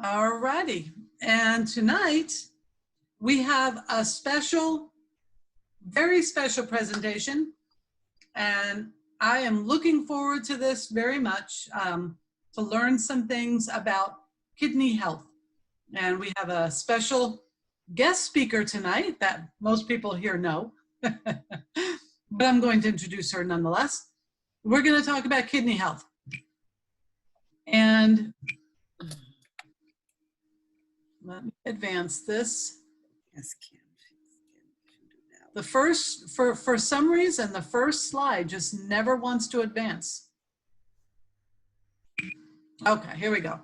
All righty. And tonight we have a special, very special presentation. And I am looking forward to this very much, to learn some things about kidney health. And we have a special guest speaker tonight that most people here know, but I'm going to introduce her nonetheless. We're going to talk about kidney health. And let me advance this. Yes, Kim. The first, for some reason, the first slide just never wants to advance. Okay, here we go.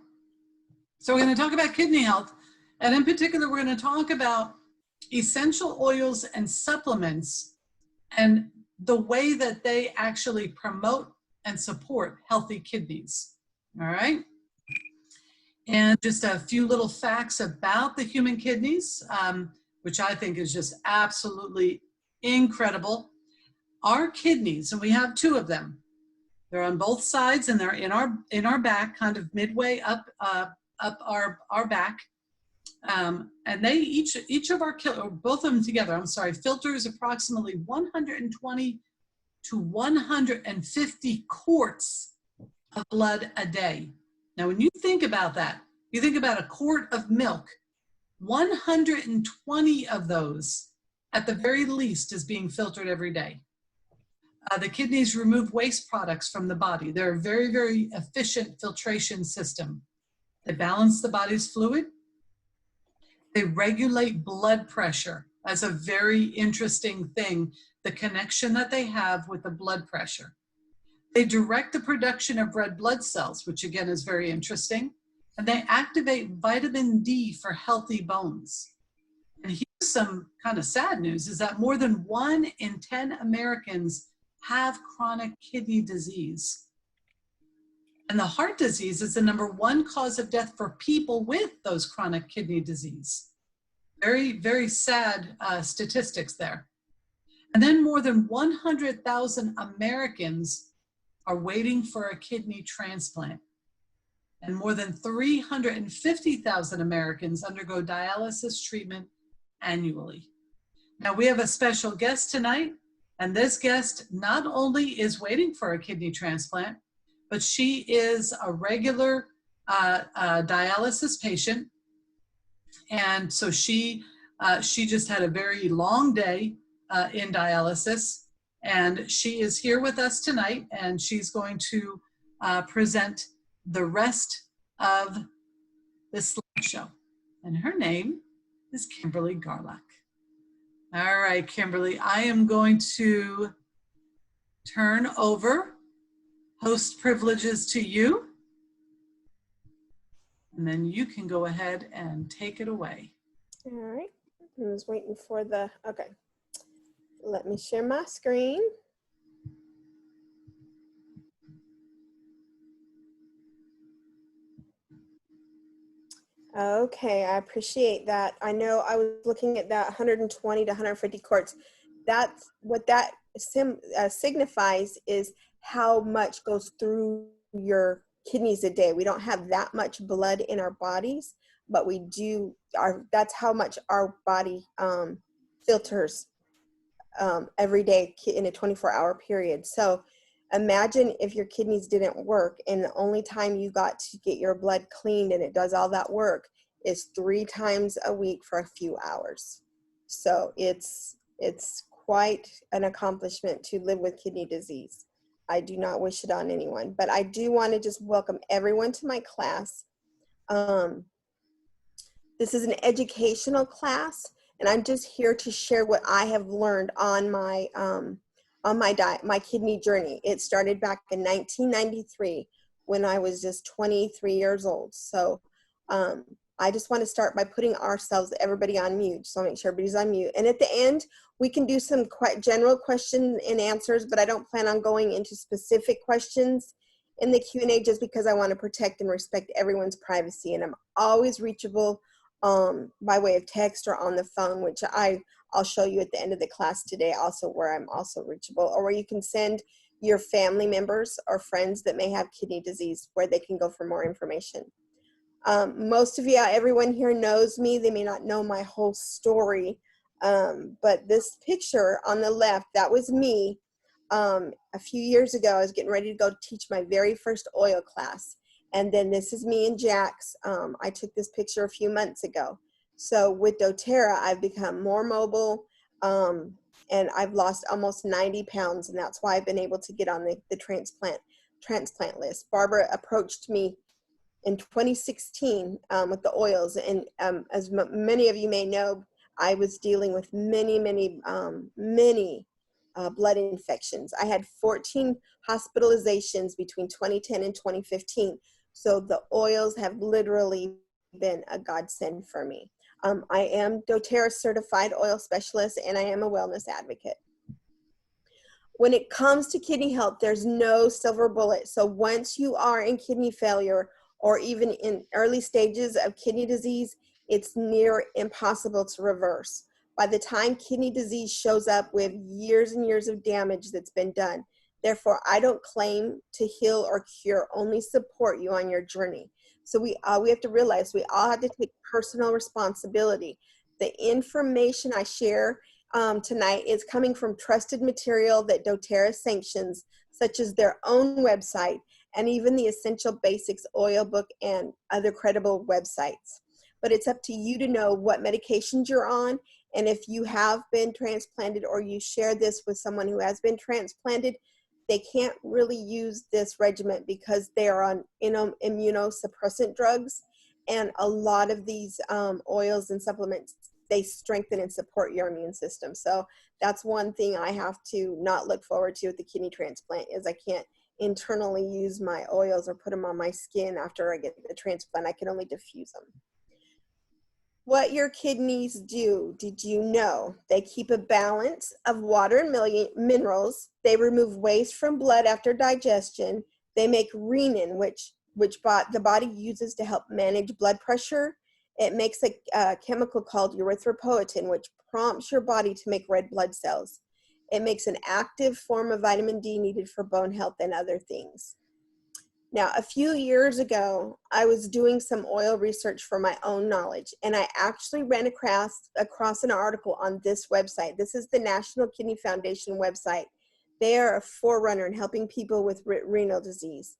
So we're going to talk about kidney health. And in particular, we're going to talk about essential oils and supplements and the way that they actually promote and support healthy kidneys. All right. And just a few little facts about the human kidneys, which I think is just absolutely incredible. Our kidneys, and we have two of them, they're on both sides and they're in our back, kind of midway up our back. And they each of our, or both of them together, I'm sorry, filters approximately 120 to 150 quarts of blood a day. Now, when you think about that, you think about a quart of milk, 120 of those, at the very least, is being filtered every day. The kidneys remove waste products from the body. They're a very, very efficient filtration system. They balance the body's fluid. They regulate blood pressure. That's a very interesting thing, the connection that they have with the blood pressure. They direct the production of red blood cells, which again is very interesting. And they activate vitamin D for healthy bones. And here's some kind of sad news, is that more than 1 in 10 Americans have chronic kidney disease. And the heart disease is the #1 cause of death for people with those chronic kidney disease. Very, very sad statistics there. And then more than 100,000 Americans are waiting for a kidney transplant. And more than 350,000 Americans undergo dialysis treatment annually. Now we have a special guest tonight, and this guest not only is waiting for a kidney transplant, but she is a regular dialysis patient. And so she just had a very long day in dialysis, and she is here with us tonight, and she's going to present the rest of this slideshow. And her name is Kimberly Garlock. All right, Kimberly, I am going to turn over host privileges to you. And then you can go ahead and take it away. All right, I was waiting for the, okay. Let me share my screen. Okay, I appreciate that. I know I was looking at that 120 to 150 quarts. That's what that signifies is how much goes through your kidneys a day. We don't have that much blood in our bodies, but we do, that's how much our body filters every day in a 24-hour period. So imagine if your kidneys didn't work and the only time you got to get your blood cleaned and it does all that work is 3 times a week for a few hours. So it's quite an accomplishment to live with kidney disease. I do not wish it on anyone, but I do want to just welcome everyone to my class. This is an educational class, and I'm just here to share what I have learned on my my kidney journey. It started back in 1993 when I was just 23 years old. So I just want to start by putting everybody on mute. So I'll make sure everybody's on mute. And at the end, we can do some general question and answers, but I don't plan on going into specific questions in the Q&A just because I want to protect and respect everyone's privacy. And I'm always reachable by way of text or on the phone, which I'll show you at the end of the class today also where I'm also reachable, or where you can send your family members or friends that may have kidney disease where they can go for more information. Most of you, everyone here knows me. They may not know my whole story, but this picture on the left, that was me. A few years ago, I was getting ready to go teach my very first oil class. And then this is me and Jax. I took this picture a few months ago. So with dōTERRA, I've become more mobile, and I've lost almost 90 pounds. And that's why I've been able to get on the transplant list. Barbara approached me in 2016 with the oils. And as many of you may know, I was dealing with many blood infections. I had 14 hospitalizations between 2010 and 2015. So the oils have literally been a godsend for me. I am dōTERRA certified oil specialist, and I am a wellness advocate. When it comes to kidney health, there's no silver bullet. So once you are in kidney failure, or even in early stages of kidney disease, it's near impossible to reverse. By the time kidney disease shows up, we have years and years of damage that's been done. Therefore, I don't claim to heal or cure, only support you on your journey. So we have to realize we all have to take personal responsibility. The information I share tonight is coming from trusted material that dōTERRA sanctions, such as their own website and even the Essential Basics oil book and other credible websites. But it's up to you to know what medications you're on, and if you have been transplanted or you share this with someone who has been transplanted, they can't really use this regimen because they are on immunosuppressant drugs, and a lot of these oils and supplements, they strengthen and support your immune system. So that's one thing I have to not look forward to with the kidney transplant, is I can't internally use my oils or put them on my skin after I get the transplant. I can only diffuse them. What your kidneys do, did you know? They keep a balance of water and minerals. They remove waste from blood after digestion. They make renin, which the body uses to help manage blood pressure. It makes a chemical called erythropoietin, which prompts your body to make red blood cells. It makes an active form of vitamin D needed for bone health and other things. Now, a few years ago, I was doing some oil research for my own knowledge, and I actually ran across an article on this website. This is the National Kidney Foundation website. They are a forerunner in helping people with renal disease.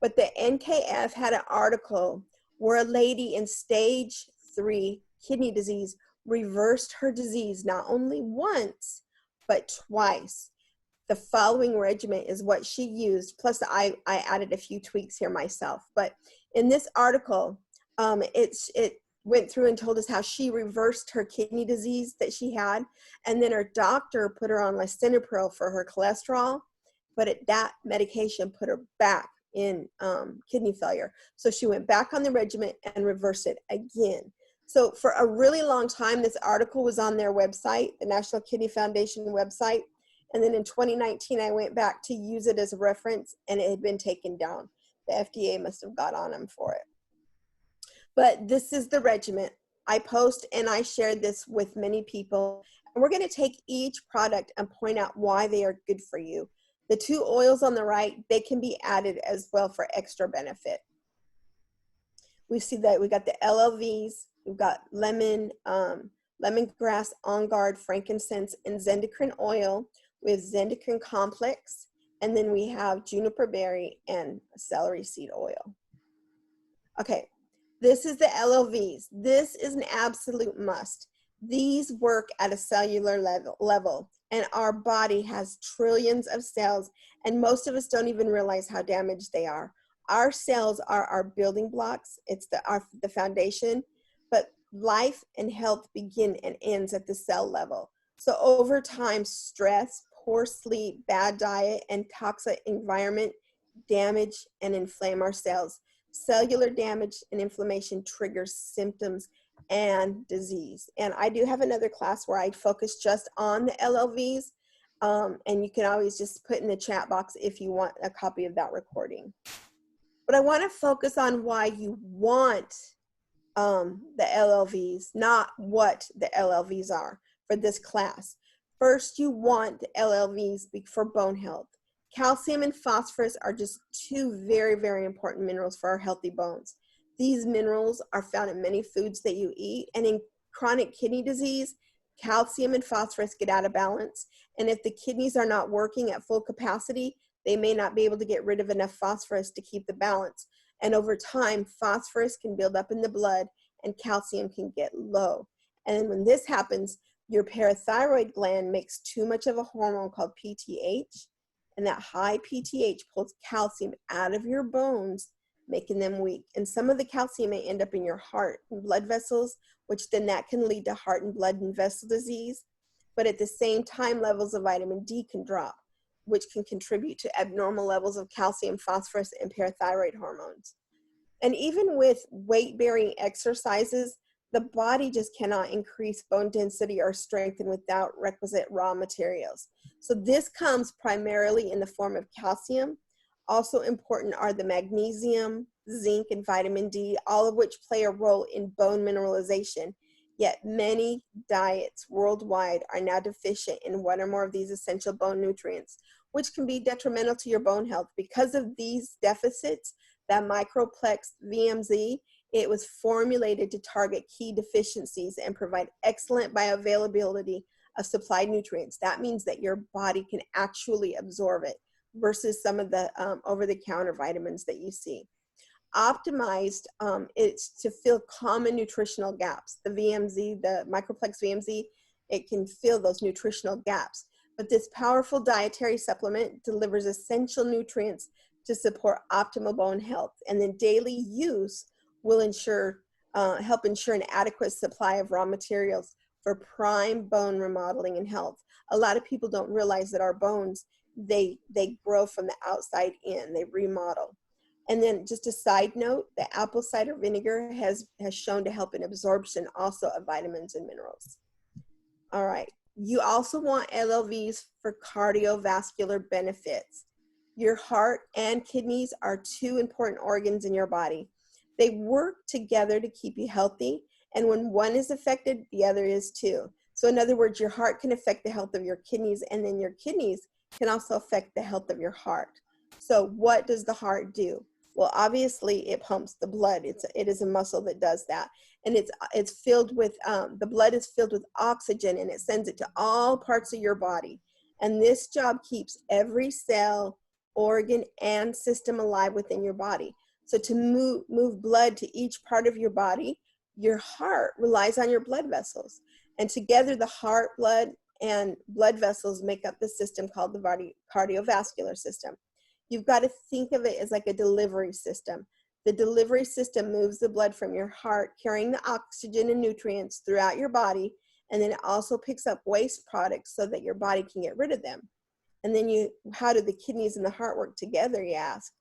But the NKF had an article where a lady in stage 3 kidney disease reversed her disease not only once, but twice. The following regimen is what she used, plus I added a few tweaks here myself. But in this article, it went through and told us how she reversed her kidney disease that she had, and then her doctor put her on lisinopril for her cholesterol, but that medication put her back in kidney failure. So she went back on the regimen and reversed it again. So for a really long time, this article was on their website, the National Kidney Foundation website. And then in 2019, I went back to use it as a reference, and it had been taken down. The FDA must have got on them for it. But this is the regimen. I post and I share this with many people. And we're going to take each product and point out why they are good for you. The 2 oils on the right, they can be added as well for extra benefit. We see that we got the LLVS, we've got Lemongrass, OnGuard, Frankincense, and Zendocrine oil with Zendocrine Complex, and then we have Juniper Berry and Celery seed oil. Okay, this is the LLVs. This is an absolute must. These work at a cellular level, and our body has trillions of cells, and most of us don't even realize how damaged they are. Our cells are our building blocks. It's the foundation, but life and health begin and ends at the cell level. So over time, stress, poor sleep, bad diet, and toxic environment damage and inflame our cells. Cellular damage and inflammation triggers symptoms and disease. And I do have another class where I focus just on the LLVs, and you can always just put in the chat box if you want a copy of that recording. But I want to focus on why you want the LLVs, not what the LLVs are for this class. First, you want the LLVs for bone health. Calcium and phosphorus are just 2 very, very important minerals for our healthy bones. These minerals are found in many foods that you eat, and in chronic kidney disease, calcium and phosphorus get out of balance. And if the kidneys are not working at full capacity, they may not be able to get rid of enough phosphorus to keep the balance. And over time, phosphorus can build up in the blood and calcium can get low. And then when this happens, your parathyroid gland makes too much of a hormone called PTH, and that high PTH pulls calcium out of your bones, making them weak. And some of the calcium may end up in your heart and blood vessels, which then that can lead to heart and blood and vessel disease. But at the same time, levels of vitamin D can drop, which can contribute to abnormal levels of calcium, phosphorus, and parathyroid hormones. And even with weight-bearing exercises, the body just cannot increase bone density or strengthen without requisite raw materials. So this comes primarily in the form of calcium. Also important are the magnesium, zinc, and vitamin D, all of which play a role in bone mineralization. Yet many diets worldwide are now deficient in one or more of these essential bone nutrients, which can be detrimental to your bone health. Because of these deficits, that Microplex VMZ, it was formulated to target key deficiencies and provide excellent bioavailability of supplied nutrients. That means that your body can actually absorb it versus some of the over-the-counter vitamins that you see. Optimized, it's to fill common nutritional gaps. The VMZ, the Microplex VMZ, it can fill those nutritional gaps. But this powerful dietary supplement delivers essential nutrients to support optimal bone health. And then daily use will help ensure an adequate supply of raw materials for prime bone remodeling and health. A lot of people don't realize that our bones, they grow from the outside in, they remodel. And then just a side note, the apple cider vinegar has shown to help in absorption also of vitamins and minerals. All right, you also want LLVs for cardiovascular benefits. Your heart and kidneys are two important organs in your body. They work together to keep you healthy, and when one is affected, the other is too. So in other words, your heart can affect the health of your kidneys, and then your kidneys can also affect the health of your heart. So what does the heart do? Well, obviously it pumps the blood. It is a muscle that does that. And it's filled with, the blood is filled with oxygen, and it sends it to all parts of your body. And this job keeps every cell, organ, and system alive within your body. So to move blood to each part of your body, your heart relies on your blood vessels. And together the heart, blood, and blood vessels make up the system called the cardiovascular system. You've got to think of it as like a delivery system. The delivery system moves the blood from your heart, carrying the oxygen and nutrients throughout your body, and then it also picks up waste products so that your body can get rid of them. And then how do the kidneys and the heart work together, you ask?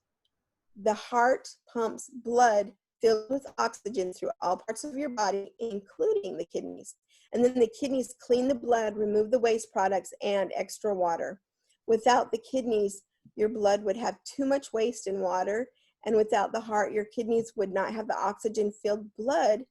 The heart pumps blood filled with oxygen through all parts of your body, including the kidneys. And then the kidneys clean the blood, remove the waste products and extra water. Without the kidneys, your blood would have too much waste and water. And without the heart, your kidneys would not have the oxygen-filled blood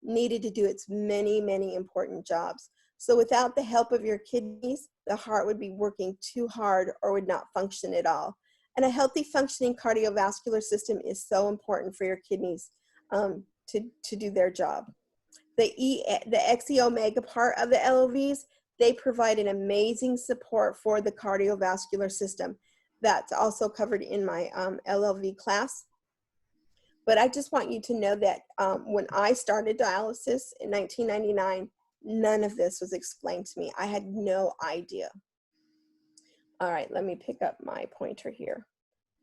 needed to do its many, many important jobs. So without the help of your kidneys, the heart would be working too hard or would not function at all. And a healthy functioning cardiovascular system is so important for your kidneys to do their job. The XE omega part of the LLVs, they provide an amazing support for the cardiovascular system. That's also covered in my LLV class. But I just want you to know that when I started dialysis in 1999, none of this was explained to me. I had no idea. All right, let me pick up my pointer here.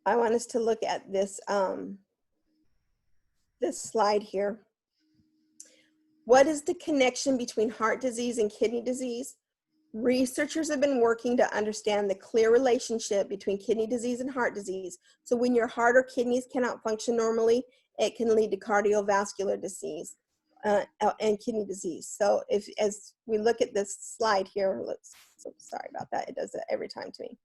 I want us to look at this, this slide here. What is the connection between heart disease and kidney disease? Researchers have been working to understand the clear relationship between kidney disease and heart disease. So when your heart or kidneys cannot function normally, it can lead to cardiovascular disease and kidney disease. So as we look at this slide here, sorry about that, it does it every time to me.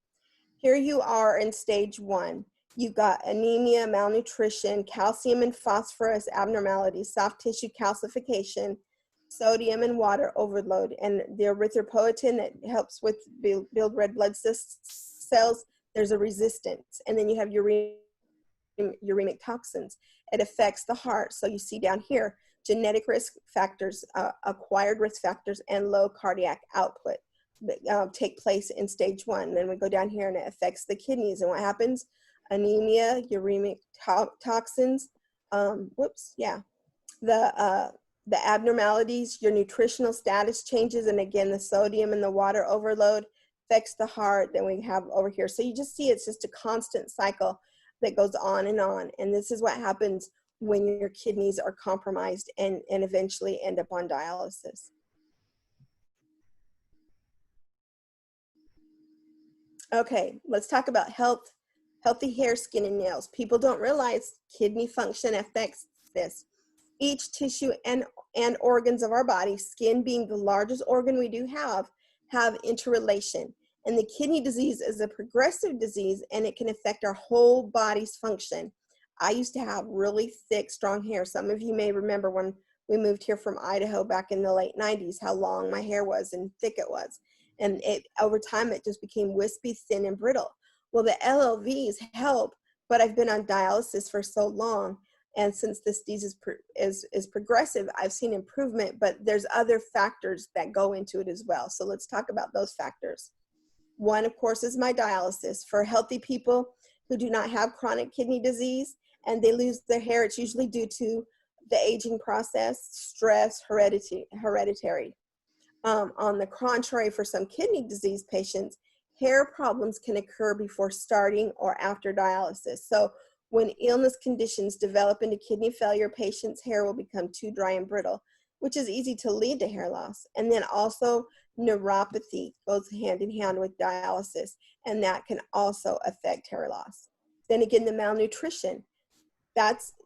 Here you are in stage 1. You've got anemia, malnutrition, calcium and phosphorus abnormalities, soft tissue calcification, sodium and water overload, and the erythropoietin that helps with build red blood cells, there's a resistance. And then you have uremic toxins. It affects the heart. So you see down here, genetic risk factors, acquired risk factors, and low cardiac output take place in stage 1. Then we go down here and it affects the kidneys. And what happens? Anemia, uremic toxins, the abnormalities, your nutritional status changes, and again, the sodium and the water overload affects the heart. Then we have over here. So you just see it's just a constant cycle that goes on. And this is what happens when your kidneys are compromised and eventually end up on dialysis. Okay, let's talk about healthy hair, skin, and nails. People don't realize kidney function affects this. Each tissue and organs of our body, skin being the largest organ we do have interrelation. And the kidney disease is a progressive disease, and it can affect our whole body's function. I used to have really thick, strong hair. Some of you may remember when we moved here from Idaho back in the late 90s, how long my hair was and thick it was. And over time, it just became wispy, thin, and brittle. Well, the LLVs help, but I've been on dialysis for so long. And since this disease is progressive, I've seen improvement, but there's other factors that go into it as well. So let's talk about those factors. One, of course, is my dialysis. For healthy people who do not have chronic kidney disease and they lose their hair, it's usually due to the aging process, stress, hereditary. On the contrary, for some kidney disease patients, hair problems can occur before starting or after dialysis. So when illness conditions develop into kidney failure, patients' hair will become too dry and brittle, which is easy to lead to hair loss. And then also neuropathy goes hand in hand with dialysis, and that can also affect hair loss. Then again, the malnutrition.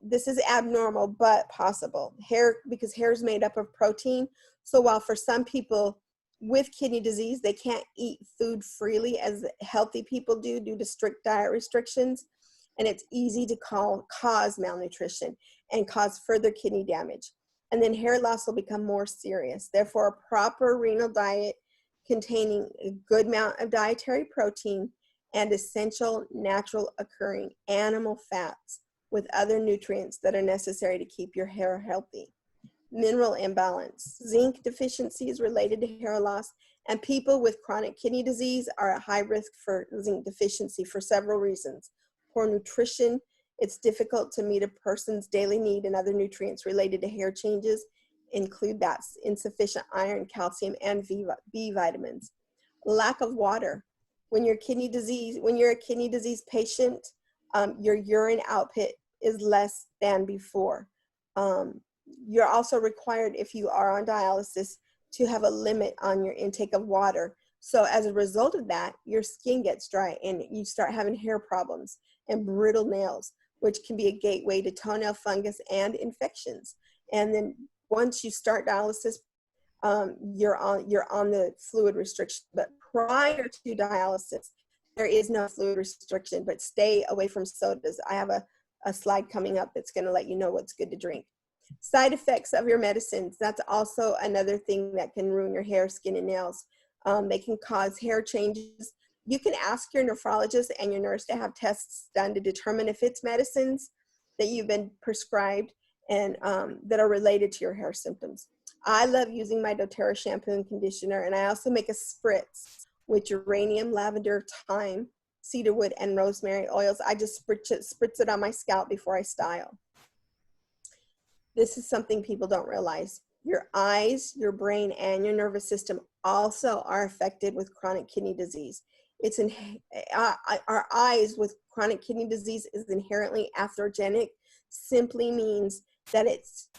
This is abnormal, but possible. Because hair is made up of protein. So while for some people with kidney disease, they can't eat food freely as healthy people do due to strict diet restrictions, and it's easy to cause malnutrition and cause further kidney damage. And then hair loss will become more serious. Therefore, a proper renal diet containing a good amount of dietary protein and essential natural occurring animal fats with other nutrients that are necessary to keep your hair healthy. Mineral imbalance. Zinc deficiency is related to hair loss, and people with chronic kidney disease are at high risk for zinc deficiency for several reasons. Poor nutrition. It's difficult to meet a person's daily need, and other nutrients related to hair changes include that insufficient iron, calcium, and B vitamins. Lack of water. When you're a kidney disease patient, your urine output is less than before. You're also required, if you are on dialysis, to have a limit on your intake of water. So as a result of that, your skin gets dry and you start having hair problems and brittle nails, which can be a gateway to toenail fungus and infections. And then once you start dialysis, you're on the fluid restriction. But prior to dialysis, there is no fluid restriction, but stay away from sodas. I have a slide coming up that's going to let you know what's good to drink. Side effects of your medicines. That's also another thing that can ruin your hair, skin, and nails. They can cause hair changes. You can ask your nephrologist and your nurse to have tests done to determine if it's medicines that you've been prescribed and that are related to your hair symptoms. I love using my dōTERRA shampoo and conditioner, and I also make a spritz with geranium, lavender, thyme, cedarwood, and rosemary oils. I just spritz it on my scalp before I style. This is something people don't realize. Your eyes, your brain, and your nervous system also are affected with chronic kidney disease. Our eyes with chronic kidney disease is inherently atherogenic, simply means that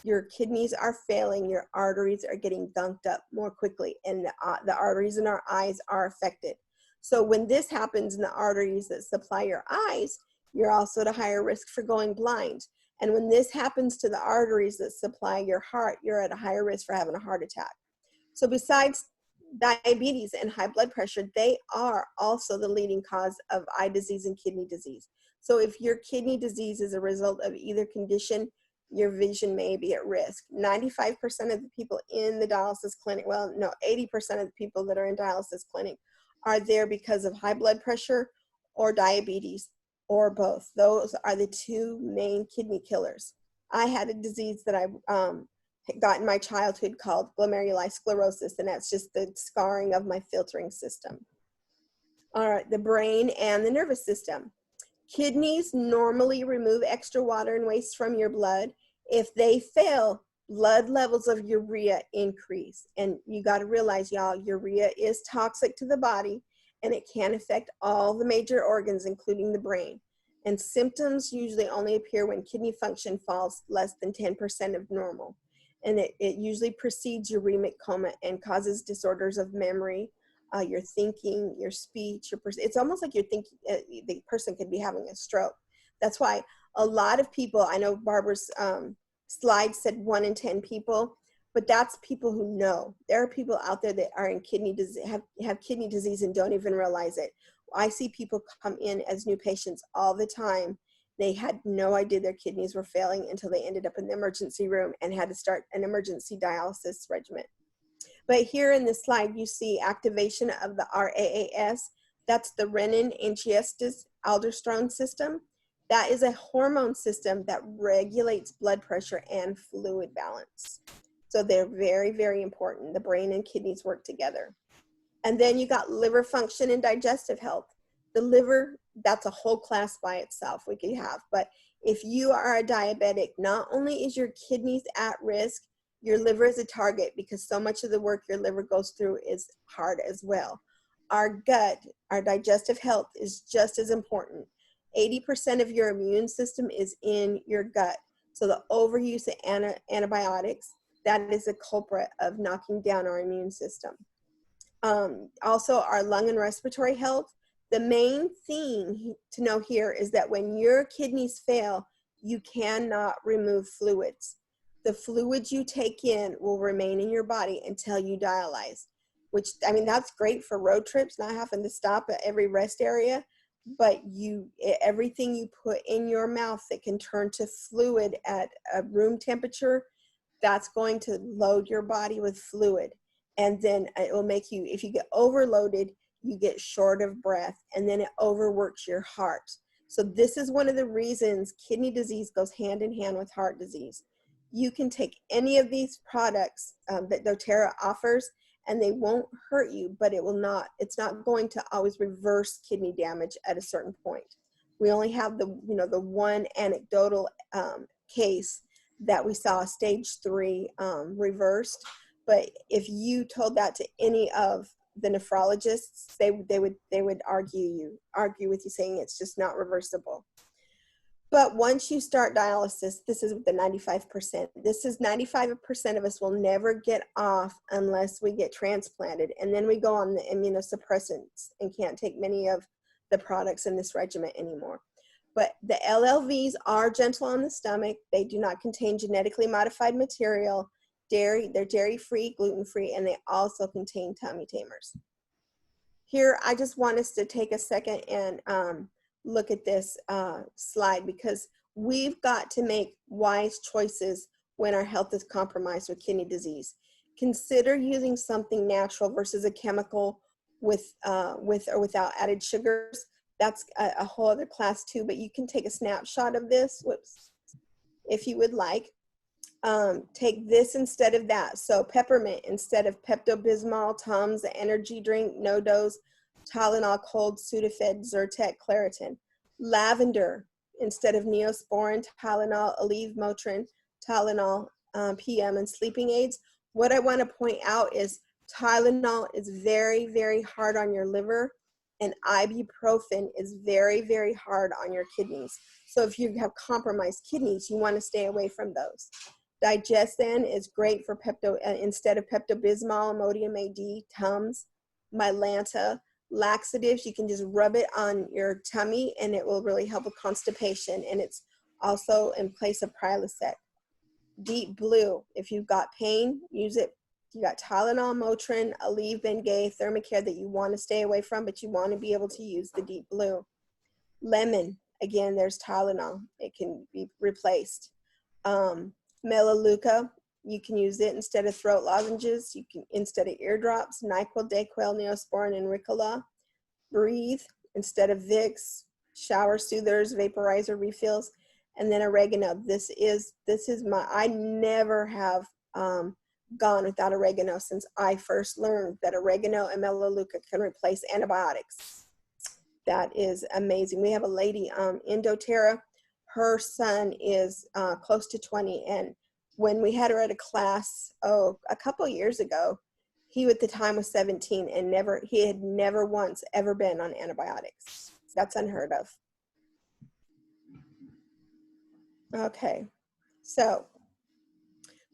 your kidneys are failing, your arteries are getting gunked up more quickly, and the arteries in our eyes are affected. So when this happens in the arteries that supply your eyes, you're also at a higher risk for going blind. And when this happens to the arteries that supply your heart, you're at a higher risk for having a heart attack. So besides diabetes and high blood pressure, they are also the leading cause of eye disease and kidney disease. So if your kidney disease is a result of either condition, your vision may be at risk. 95% of the people in the dialysis clinic, 80% of the people that are in dialysis clinic are there because of high blood pressure or diabetes. or both. Those are the two main kidney killers. I had a disease that I got in my childhood called glomerulosclerosis, and that's just the scarring of my filtering system. All right, the brain and the nervous system. Kidneys normally remove extra water and waste from your blood. If they fail, blood levels of urea increase. And you got to realize, y'all, urea is toxic to the body, and it can affect all the major organs, including the brain. And symptoms usually only appear when kidney function falls less than 10% of normal. And it usually precedes uremic coma and causes disorders of memory, your thinking, your speech, it's almost like you're thinking, the person could be having a stroke. That's why a lot of people, I know Barbara's slide said 1 in 10 people, but that's people who know. There are people out there that are in kidney disease, have kidney disease and don't even realize it. I see people come in as new patients all the time. They had no idea their kidneys were failing until they ended up in the emergency room and had to start an emergency dialysis regimen. But here in this slide, you see activation of the RAAS. That's the renin-angiotensin-aldosterone system. That is a hormone system that regulates blood pressure and fluid balance. So they're very, very important. The brain and kidneys work together. And then you got liver function and digestive health. The liver, that's a whole class by itself we could have. But if you are a diabetic, not only is your kidneys at risk, your liver is a target because so much of the work your liver goes through is hard as well. Our gut, our digestive health is just as important. 80% of your immune system is in your gut. So the overuse of antibiotics, that is a culprit of knocking down our immune system. Also, our lung and respiratory health. The main thing to know here is that when your kidneys fail, you cannot remove fluids. The fluids you take in will remain in your body until you dialyze, which, I mean, that's great for road trips, not having to stop at every rest area, but everything you put in your mouth that can turn to fluid at a room temperature, that's going to load your body with fluid. And then it will make you, if you get overloaded, you get short of breath, and then it overworks your heart. So this is one of the reasons kidney disease goes hand in hand with heart disease. You can take any of these products that dōTERRA offers, and they won't hurt you, but it's not going to always reverse kidney damage at a certain point. We only have the one anecdotal case that we saw stage 3 reversed. But if you told that to any of the nephrologists, they would argue with you saying it's just not reversible. But once you start dialysis, this is the 95%. This is 95% of us will never get off unless we get transplanted. And then we go on the immunosuppressants and can't take many of the products in this regimen anymore. But the LLVs are gentle on the stomach. They do not contain genetically modified material. They're dairy-free, gluten-free, and they also contain tummy tamers. Here, I just want us to take a second and look at this slide, because we've got to make wise choices when our health is compromised with kidney disease. Consider using something natural versus a chemical with or without added sugars. That's a whole other class too, but you can take a snapshot of this, if you would like. Take this instead of that. So peppermint instead of Pepto-Bismol, Tums, energy drink, No-Dose, Tylenol, Cold, Sudafed, Zyrtec, Claritin. Lavender instead of Neosporin, Tylenol, Aleve, Motrin, Tylenol, PM, and sleeping aids. What I want to point out is Tylenol is very, very hard on your liver, and ibuprofen is very, very hard on your kidneys. So if you have compromised kidneys, you want to stay away from those. Digestin is great for instead of Pepto-Bismol, Imodium AD, Tums, Mylanta. Laxatives, you can just rub it on your tummy and it will really help with constipation, and it's also in place of Prilosec. Deep Blue, if you've got pain, use it. You got Tylenol, Motrin, Aleve, Bengay, Thermacare that you want to stay away from, but you want to be able to use the Deep Blue. Lemon, again, there's Tylenol. It can be replaced. Melaleuca, you can use it instead of throat lozenges. You can instead of eardrops. NyQuil, Dayquil, Neosporin, and Ricola. Breathe instead of Vicks. shower soothers, vaporizer refills, and then oregano. This is I never have gone without oregano since I first learned that oregano and melaleuca can replace antibiotics. That is amazing. We have a lady in dōTERRA. Her son is close to 20, and when we had her at a class, a couple years ago, he at the time was 17 and he had never once ever been on antibiotics. That's unheard of. Okay, so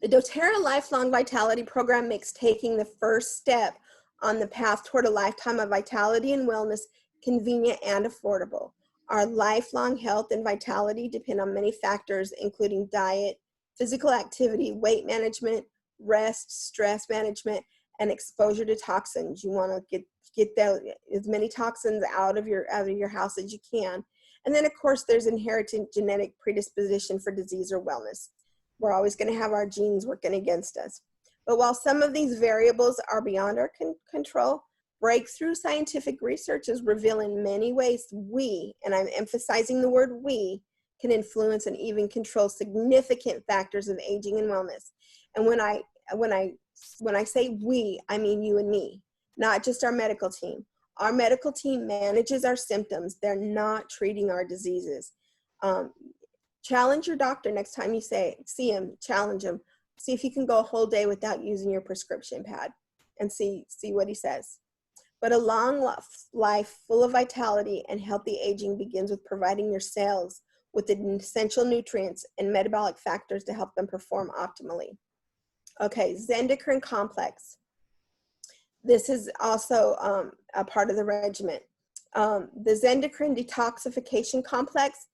the dōTERRA Lifelong Vitality Program makes taking the first step on the path toward a lifetime of vitality and wellness convenient and affordable. Our lifelong health and vitality depend on many factors, including diet, physical activity, weight management, rest, stress management, and exposure to toxins. You want to get as many toxins out of your house as you can. And then, of course, there's inherited genetic predisposition for disease or wellness. We're always going to have our genes working against us. But while some of these variables are beyond our control, breakthrough scientific research is revealing many ways we, and I'm emphasizing the word we, can influence and even control significant factors of aging and wellness. And when I say we, I mean you and me, not just our medical team. Our medical team manages our symptoms. They're not treating our diseases. Challenge your doctor next time you see him, challenge him. See if you can go a whole day without using your prescription pad and see what he says. But a long life full of vitality and healthy aging begins with providing your cells with the essential nutrients and metabolic factors to help them perform optimally. Okay, Zendocrine Complex. This is also a part of the regimen. The Zendocrine Detoxification Complex,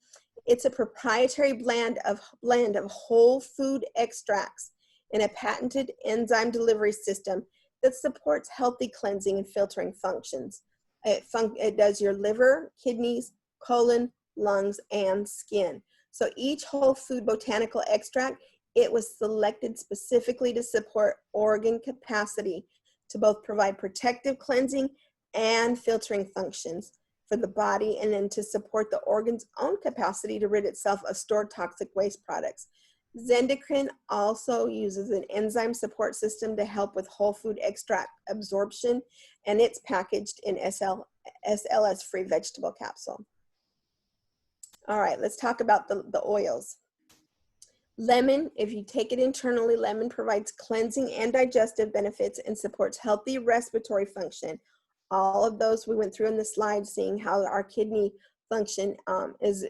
it's a proprietary blend of whole food extracts in a patented enzyme delivery system that supports healthy cleansing and filtering functions. It does your liver, kidneys, colon, lungs, and skin. So each whole food botanical extract, it was selected specifically to support organ capacity to both provide protective cleansing and filtering functions for the body, and then to support the organ's own capacity to rid itself of stored toxic waste products. Zendocrine also uses an enzyme support system to help with whole food extract absorption, and it's packaged in SLS-free vegetable capsule. All right, let's talk about the oils. Lemon, if you take it internally, lemon provides cleansing and digestive benefits and supports healthy respiratory function. All of those we went through in the slide, seeing how our kidney function is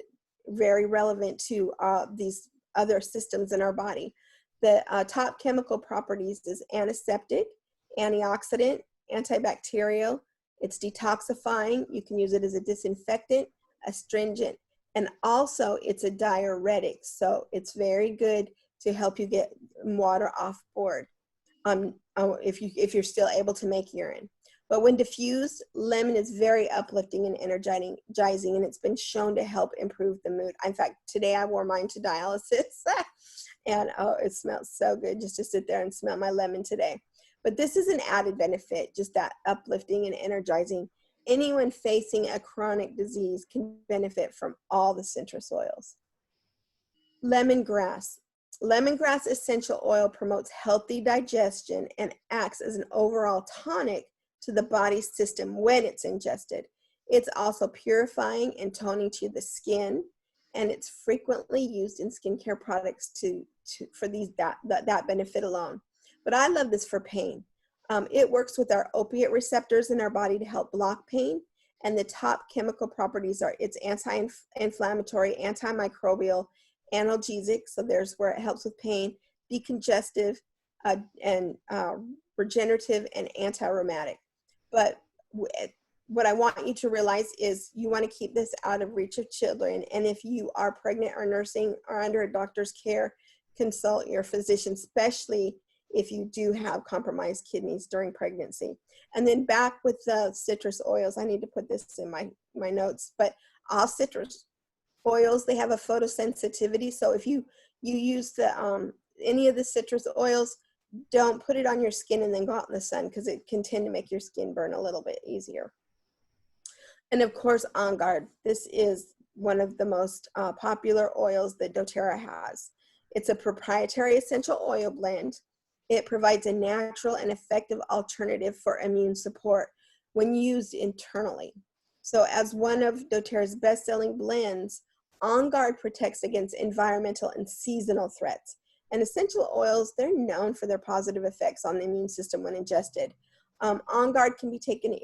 very relevant to these other systems in our body. The top chemical properties is antiseptic, antioxidant, antibacterial. It's detoxifying. You can use it as a disinfectant, astringent, and also it's a diuretic. So it's very good to help you get water off board if you're still able to make urine. But when diffused, lemon is very uplifting and energizing, and it's been shown to help improve the mood. In fact, today I wore mine to dialysis, and oh, it smells so good just to sit there and smell my lemon today. But this is an added benefit, just that uplifting and energizing. Anyone facing a chronic disease can benefit from all the citrus oils. Lemongrass. Lemongrass essential oil promotes healthy digestion and acts as an overall tonic to the body's system when it's ingested. It's also purifying and toning to the skin, and it's frequently used in skincare products for that benefit alone. But I love this for pain. It works with our opiate receptors in our body to help block pain, and the top chemical properties are it's anti-inflammatory, antimicrobial, analgesic, so there's where it helps with pain, decongestive, and regenerative, and anti-rheumatic. But what I want you to realize is you want to keep this out of reach of children, and if you are pregnant or nursing or under a doctor's care, consult your physician, especially if you do have compromised kidneys during pregnancy. And then back with the citrus oils, I need to put this in my notes, but all citrus oils, they have a photosensitivity. So if you use the any of the citrus oils, don't put it on your skin and then go out in the sun, because it can tend to make your skin burn a little bit easier. And of course, OnGuard. This is one of the most popular oils that dōTERRA has. It's a proprietary essential oil blend. It provides a natural and effective alternative for immune support when used internally. So as one of dōTERRA's best-selling blends, OnGuard protects against environmental and seasonal threats. And essential oils, they're known for their positive effects on the immune system when ingested. OnGuard can be taken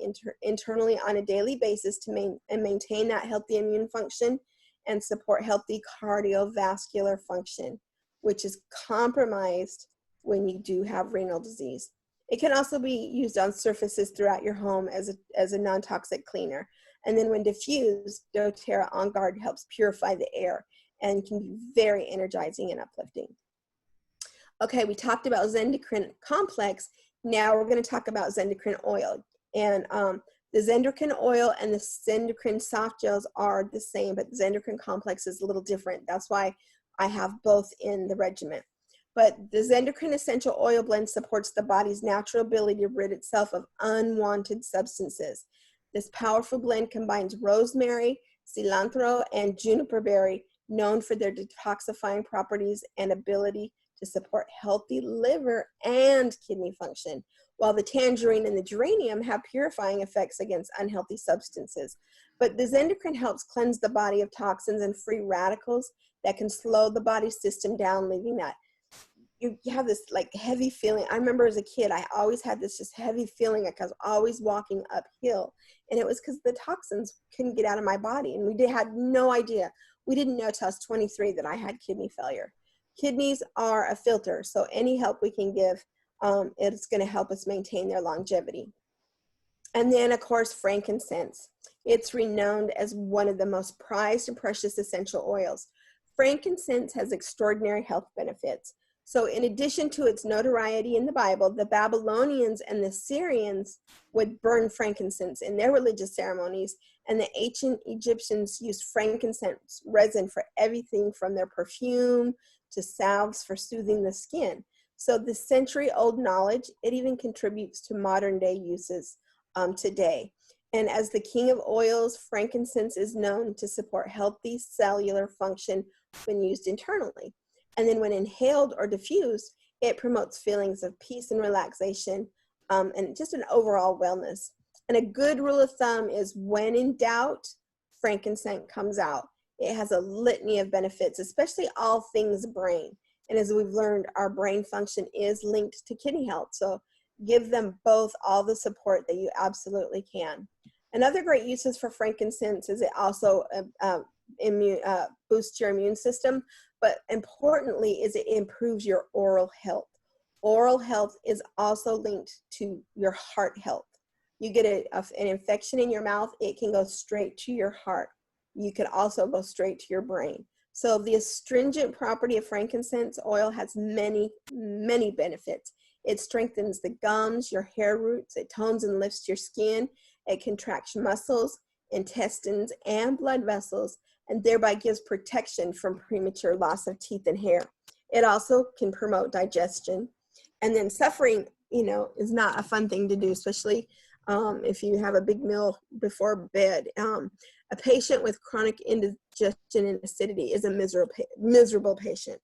internally on a daily basis to maintain that healthy immune function and support healthy cardiovascular function, which is compromised when you do have renal disease. It can also be used on surfaces throughout your home as a non-toxic cleaner. And then when diffused, dōTERRA OnGuard helps purify the air and can be very energizing and uplifting. Okay, we talked about Zendocrine Complex. Now we're going to talk about Zendocrine Oil. And the Zendocrine Oil and the Zendocrine Soft Gels are the same, but the Zendocrine Complex is a little different. That's why I have both in the regimen. But the Zendocrine Essential Oil blend supports the body's natural ability to rid itself of unwanted substances. This powerful blend combines rosemary, cilantro, and Juniper Berry, known for their detoxifying properties and ability to support healthy liver and kidney function, while the tangerine and the geranium have purifying effects against unhealthy substances. But the Zendocrine helps cleanse the body of toxins and free radicals that can slow the body system down, leaving that you have this like heavy feeling. I remember as a kid, I always had this just heavy feeling like I was always walking uphill. And it was because the toxins couldn't get out of my body. And we had no idea. We didn't know till I was 23 that I had kidney failure. Kidneys are a filter. So any help we can give, it's going to help us maintain their longevity. And then of course, frankincense. It's renowned as one of the most prized and precious essential oils. Frankincense has extraordinary health benefits. So in addition to its notoriety in the Bible, the Babylonians and the Syrians would burn frankincense in their religious ceremonies, and the ancient Egyptians used frankincense resin for everything from their perfume to salves for soothing the skin. So the century-old knowledge, it even contributes to modern-day uses today. And as the king of oils, frankincense is known to support healthy cellular function when used internally. And then when inhaled or diffused, it promotes feelings of peace and relaxation and just an overall wellness. And a good rule of thumb is when in doubt, frankincense comes out. It has a litany of benefits, especially all things brain. And as we've learned, our brain function is linked to kidney health. So give them both all the support that you absolutely can. Another great uses for frankincense is it also boosts your immune system, but importantly is it improves your oral health. Oral health is also linked to your heart health. You get an infection in your mouth, it can go straight to your heart. You can also go straight to your brain. So the astringent property of frankincense oil has many, many benefits. It strengthens the gums, your hair roots, it tones and lifts your skin, it contracts muscles, intestines, and blood vessels, and thereby gives protection from premature loss of teeth and hair. It also can promote digestion. And then suffering, is not a fun thing to do, especially if you have a big meal before bed. A patient with chronic indigestion and acidity is a miserable patient.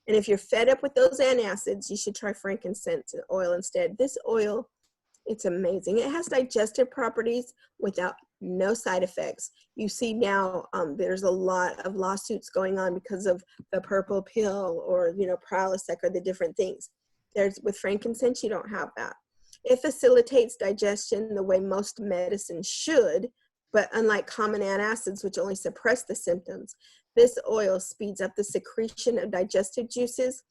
And if you're fed up with those antacids, you should try frankincense oil instead. This oil, it's amazing. It has digestive properties without no side effects. You see now there's a lot of lawsuits going on because of the purple pill or, Prilosec or the different things. With frankincense, you don't have that. It facilitates digestion the way most medicine should, but unlike common antacids, which only suppress the symptoms, this oil speeds up the secretion of digestive juices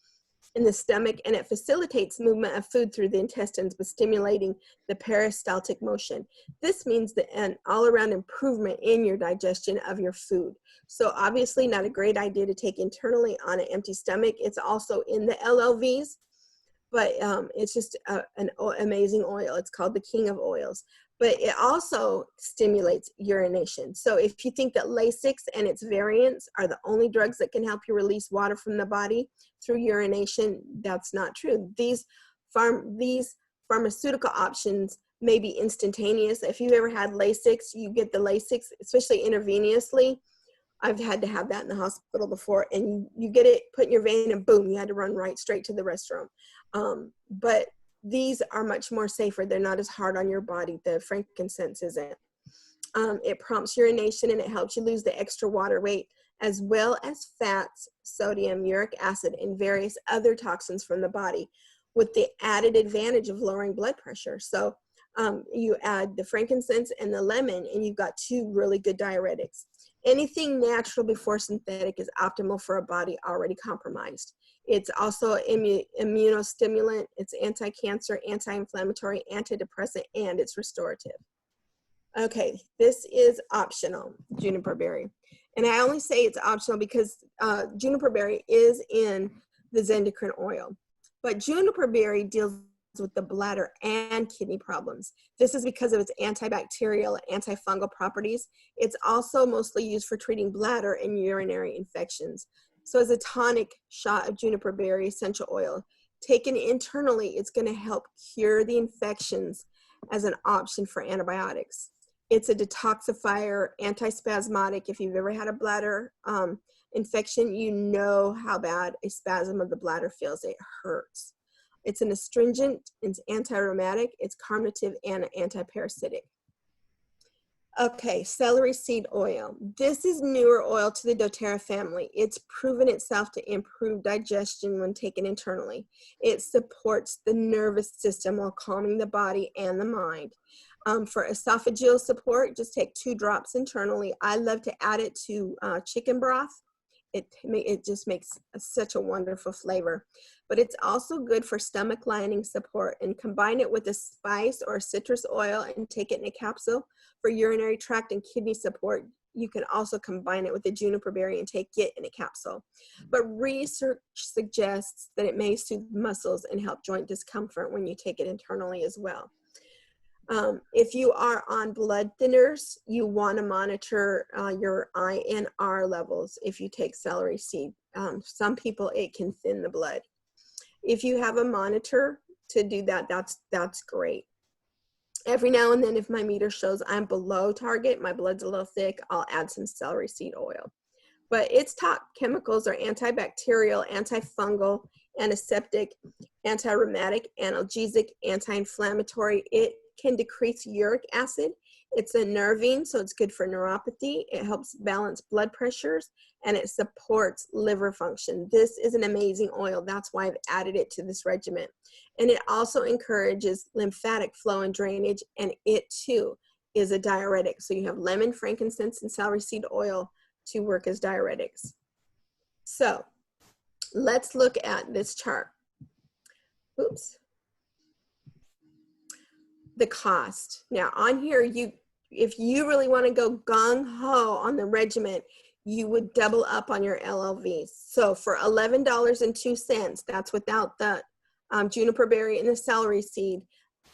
in the stomach, and it facilitates movement of food through the intestines by stimulating the peristaltic motion. This means an all-around improvement in your digestion of your food. So obviously not a great idea to take internally on an empty stomach. It's also in the LLVS, but it's just an amazing oil. It's called the king of oils. But it also stimulates urination. So if you think that Lasix and its variants are the only drugs that can help you release water from the body through urination, that's not true. These pharmaceutical options maybe instantaneous. If you've ever had Lasix, you get the Lasix, especially intravenously. I've had to have that in the hospital before, and you get it put in your vein and boom, you had to run right straight to the restroom. But these are much more safer. They're not as hard on your body. The Frankincense isn't. It prompts urination and it helps you lose the extra water weight, as well as fats, sodium, uric acid, and various other toxins from the body, with the added advantage of lowering blood pressure. So you add the frankincense and the lemon, and you've got two really good diuretics. Anything natural before synthetic is optimal for a body already compromised. It's also immunostimulant, it's anti-cancer, anti-inflammatory, antidepressant, and it's restorative. Okay, this is optional, Juniper Berry. And I only say it's optional because Juniper Berry is in the Zendocrine oil. But Juniper Berry deals with the bladder and kidney problems. This is because of its antibacterial, antifungal properties. It's also mostly used for treating bladder and urinary infections. So as a tonic shot of Juniper Berry essential oil, taken internally, it's going to help cure the infections as an option for antibiotics. It's a detoxifier, antispasmodic. If you've ever had a bladder infection, you know how bad a spasm of the bladder feels. It hurts. It's an astringent, it's anti-rheumatic, it's carminative, and anti-parasitic. Okay, celery seed oil. This is newer oil to the dōTERRA family. It's proven itself to improve digestion when taken internally. It supports the nervous system while calming the body and the mind. For esophageal support, just take 2 drops internally. I love to add it to chicken broth. It just makes such a wonderful flavor. But it's also good for stomach lining support, and combine it with a spice or citrus oil and take it in a capsule. For urinary tract and kidney support, you can also combine it with the juniper berry and take it in a capsule. But research suggests that it may soothe muscles and help joint discomfort when you take it internally as well. If you are on blood thinners, you want to monitor your INR levels if you take celery seed. Some people, it can thin the blood. If you have a monitor to do that, that's great. Every now and then, if my meter shows I'm below target, my blood's a little thick, I'll add some celery seed oil. But its top chemicals are antibacterial, antifungal, antiseptic, anti-rheumatic, analgesic, anti-inflammatory. It can decrease uric acid. It's a nervine, so it's good for neuropathy. It helps balance blood pressures, and it supports liver function. This is an amazing oil. That's why I've added it to this regimen. And it also encourages lymphatic flow and drainage, and it too is a diuretic. So you have lemon, frankincense, and celery seed oil to work as diuretics. So let's look at this chart. Oops. The cost. Now on here, if you really want to go gung-ho on the regimen, you would double up on your LLVs. So for $11.02, that's without the juniper berry and the celery seed,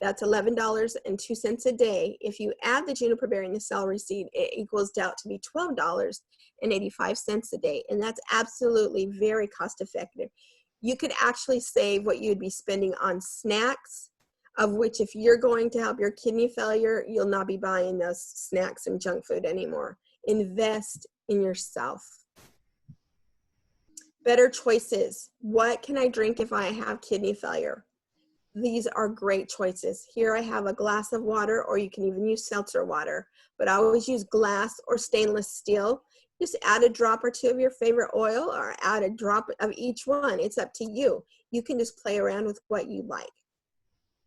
that's $11.02 a day. If you add the juniper berry and the celery seed, it equals out to be $12.85 a day. And that's absolutely very cost effective. You could actually save what you'd be spending on snacks, of which if you're going to help your kidney failure, you'll not be buying those snacks and junk food anymore. Invest in yourself. Better choices. What can I drink if I have kidney failure? These are great choices. Here I have a glass of water, or you can even use seltzer water, but I always use glass or stainless steel. Just add a drop or 2 of your favorite oil, or add a drop of each one. It's up to you. You can just play around with what you like.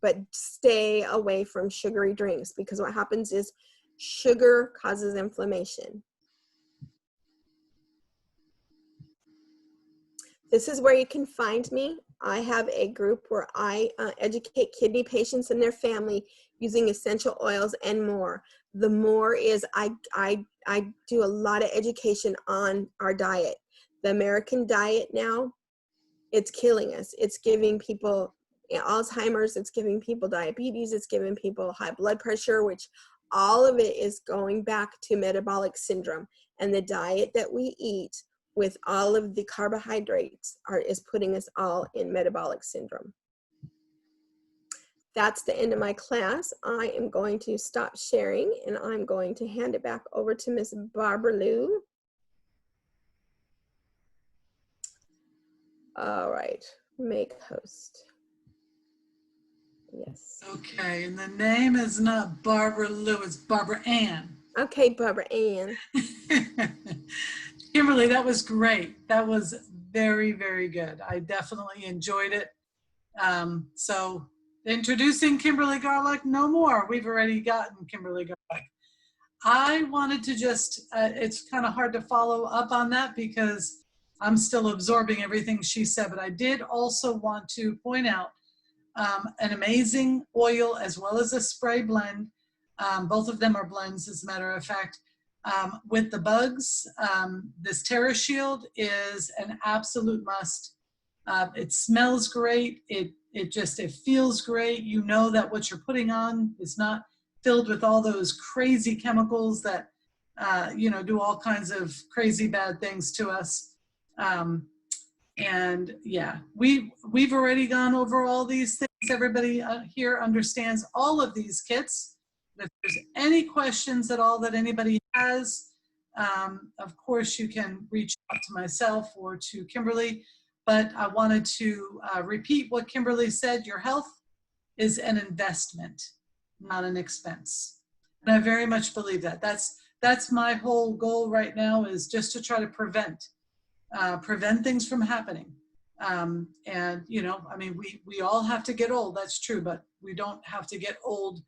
But stay away from sugary drinks, because what happens is sugar causes inflammation. This is where you can find me. I have a group where I educate kidney patients and their family using essential oils and more. The more is I do a lot of education on our diet. The American diet now, it's killing us. It's giving people Alzheimer's, it's giving people diabetes, it's giving people high blood pressure, which all of it is going back to metabolic syndrome. And the diet that we eat with all of the carbohydrates is putting us all in metabolic syndrome. that's the end of my class. I am going to stop sharing and I'm going to hand it back over to Miss Barbara Lou. All right, make host. Yes. Okay, and the name is not Barbara Lou, it's Barbara Ann. Okay, Barbara Ann. Kimberly, that was great. That was very, very good. I definitely enjoyed it. So introducing Kimberly Garlick, no more. We've already gotten Kimberly Garlick. I wanted to just, it's kind of hard to follow up on that because I'm still absorbing everything she said, but I did also want to point out an amazing oil as well as a spray blend. Both of them are blends, as a matter of fact. With the bugs, this Terra Shield is an absolute must. It smells great. It feels great. You know that what you're putting on is not filled with all those crazy chemicals that you know, do all kinds of crazy bad things to us. And yeah, we've already gone over all these things. Everybody here understands all of these kits. If there's any questions at all that anybody has, of course you can reach out to myself or to Kimberly. But I wanted to repeat what Kimberly said. Your health is an investment, not an expense. And I very much believe that. That's my whole goal right now, is just to try to prevent things from happening. And, you know, I mean, we all have to get old, that's true, but we don't have to get old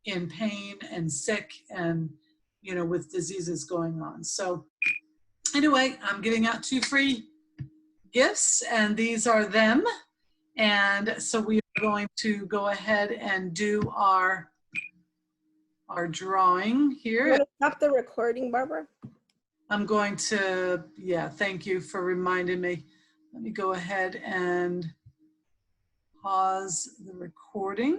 in pain and sick and, you know, with diseases going on. So anyway, I'm giving out 2 free gifts, and these are them. And so we are going to go ahead and do our drawing here. You want to stop the recording, Barbara? I'm going to, yeah, thank you for reminding me. Let me go ahead and pause the recording.